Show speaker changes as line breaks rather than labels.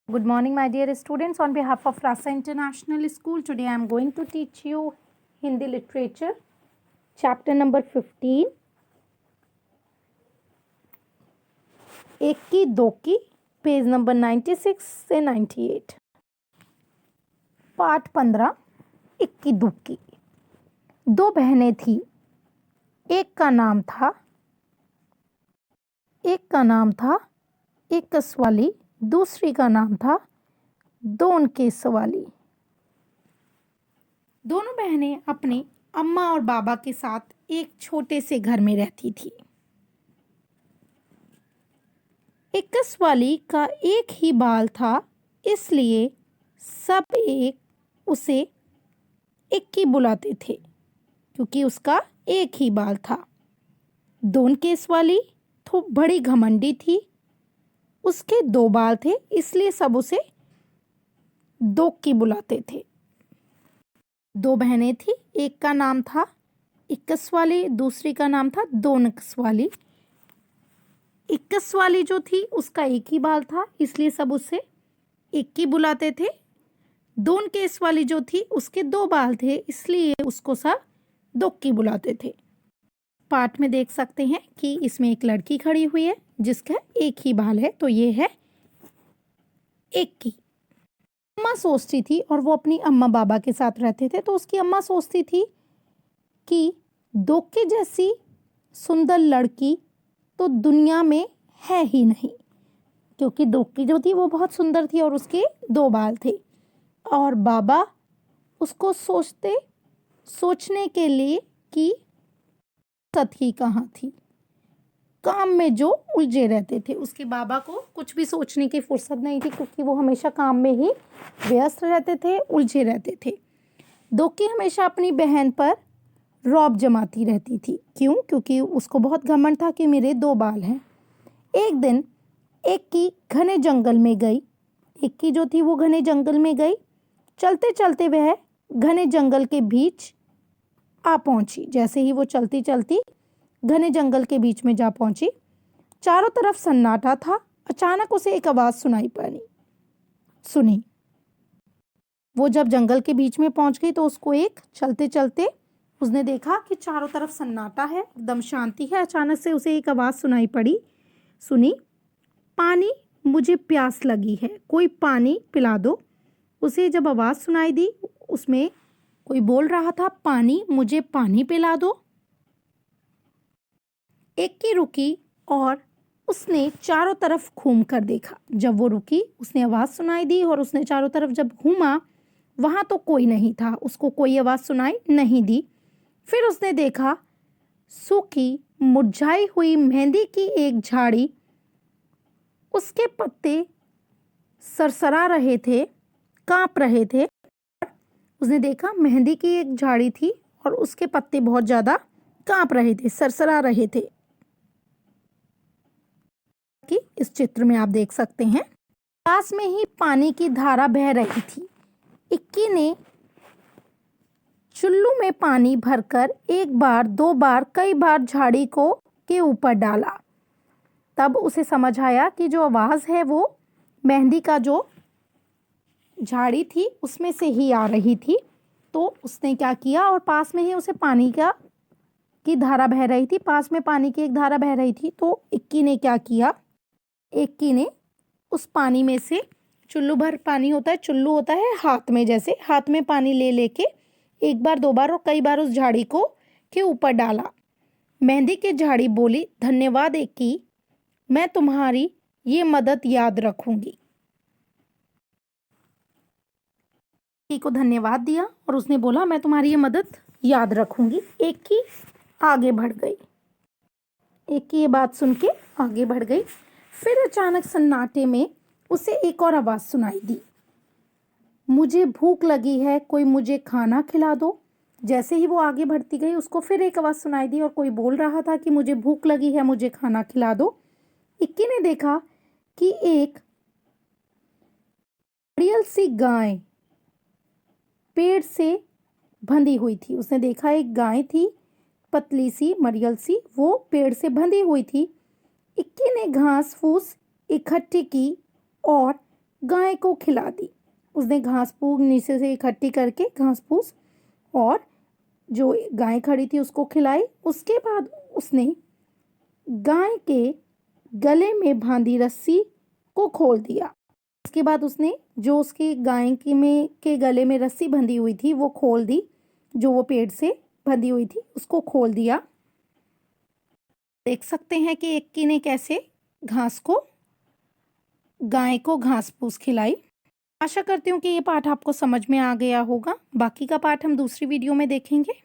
Good morning, my dear students. On behalf of Rasa International School, today I am going to teach you Hindi literature, chapter number 15. एक की दो की, page number 96 से 98. पाठ 15. इक्की दुक्की. दो बहनें थी. एक का नाम था एक कसवाली, दूसरी का नाम था दोन केसवाली. दोनों बहनें अपने अम्मा और बाबा के साथ एक छोटे से घर में रहती थी. इक्कीस वाली का एक ही बाल था, इसलिए सब उसे इक्की बुलाते थे क्योंकि उसका एक ही बाल था. दोन केस वाली तो बड़ी घमंडी थी, उसके दो बाल थे, इसलिए सब उसे दोक्की बुलाते थे. दो बहनें थी, एक का नाम था इक्कीस वाली, दूसरी का नाम था दोनकस वाली. इक्कीस वाली जो थी उसका एक ही बाल था, इसलिए सब उसे इक्की बुलाते थे. दोन केस वाली जो थी उसके दो बाल थे, इसलिए उसको सब दोक्की बुलाते थे. पाठ में देख सकते हैं कि इसमें एक लड़की खड़ी हुई है जिसका एक ही बाल है, तो ये है इक्की. अम्मा सोचती थी, और वो अपनी अम्मा बाबा के साथ रहते थे, तो उसकी अम्मा सोचती थी कि दोक्की जैसी सुंदर लड़की तो दुनिया में है ही नहीं, क्योंकि दोक्की जो थी वो बहुत सुंदर थी और उसके दो बाल थे. और बाबा उसको सोचने के लिए कि सतही कहाँ थी, काम में जो उलझे रहते थे. उसके बाबा को कुछ भी सोचने की फुर्सत नहीं थी, क्योंकि वो हमेशा काम में ही व्यस्त रहते थे, उलझे रहते थे. दोक्की हमेशा अपनी बहन पर रौब जमाती रहती थी. क्यों? क्योंकि उसको बहुत घमंड था कि मेरे दो बाल हैं. एक दिन इक्की घने जंगल में गई. इक्की जो थी वो घने जंगल में गई. चलते चलते वह घने जंगल के बीच आ पहुंची. जैसे ही वो चलती चलती घने जंगल के बीच में जा पहुंची, चारों तरफ सन्नाटा था. अचानक उसे एक आवाज सुनी. वो जब जंगल के बीच में पहुंच गई तो उसको चलते चलते उसने देखा कि चारों तरफ सन्नाटा है, एकदम शांति है. अचानक से उसे एक आवाज सुनी, पानी, मुझे प्यास लगी है, कोई पानी पिला दो. उसे जब आवाज सुनाई दी, उसमें कोई बोल रहा था, पानी, मुझे पानी पिला दो. इक्की रुकी और उसने चारों तरफ घूम कर देखा. जब वो रुकी, उसने आवाज सुनाई दी और उसने चारों तरफ जब घूमा, वहां तो कोई नहीं था, उसको कोई आवाज सुनाई नहीं दी. फिर उसने देखा सूखी मुरझाई हुई मेहंदी की एक झाड़ी, उसके पत्ते सरसरा रहे थे, कांप रहे थे. उसने देखा मेहंदी की एक झाड़ी थी और उसके पत्ते बहुत ज्यादा कांप रहे थे, सरसरा रहे थे. कि इस चित्र में आप देख सकते हैं, पास में ही पानी की धारा बह रही थी. इक्की ने चुल्लू में पानी भरकर एक बार, दो बार, कई बार झाड़ी के ऊपर डाला. तब उसे समझ आया कि जो आवाज है वो मेहंदी का जो झाड़ी थी उसमें से ही आ रही थी. तो उसने क्या किया, और पास में ही उसे पानी की धारा बह रही थी, पास में पानी की एक धारा बह रही थी. तो इक्की ने क्या किया, इक्की ने उस पानी में से, चुल्लू भर पानी होता है, चुल्लू होता है हाथ में, जैसे हाथ में पानी लेके एक बार, दो बार और कई बार उस झाड़ी के ऊपर डाला. मेहंदी की झाड़ी बोली, धन्यवाद इक्की, मैं तुम्हारी ये मदद याद रखूंगी. इक्की को धन्यवाद दिया और उसने बोला, मैं तुम्हारी ये मदद याद रखूंगी. इक्की आगे बढ़ गई. इक्की ये बात सुन के आगे बढ़ गई. फिर अचानक सन्नाटे में उसे एक और आवाज सुनाई दी, मुझे भूख लगी है, कोई मुझे खाना खिला दो. जैसे ही वो आगे बढ़ती गई, उसको फिर एक आवाज सुनाई दी और कोई बोल रहा था कि मुझे भूख लगी है, मुझे खाना खिला दो. इक्की ने देखा कि एक नारियल सी गाय पेड़ से बंधी हुई थी. उसने देखा एक गाय थी, पतली सी, मरियल सी, वो पेड़ से बंधी हुई थी. इक्की ने घास फूस इकट्ठी की और गाय को खिला दी। उसने घास फूस नीचे से इकट्ठी करके घास फूस और जो गाय खड़ी थी उसको खिलाई। उसके बाद उसने गाय के गले में बांधी रस्सी को खोल दिया। उसके बाद उसने जो उसकी गाय के गले में रस्सी बंधी हुई थी वो खोल दी, जो वो पेड़ से बंधी हुई थी उसको खोल दिया। देख सकते हैं कि एक्की ने कैसे गाय को घास फूस खिलाई। आशा करती हूँ कि ये पाठ आपको समझ में आ गया होगा। बाकी का पाठ हम दूसरी वीडियो में देखेंगे।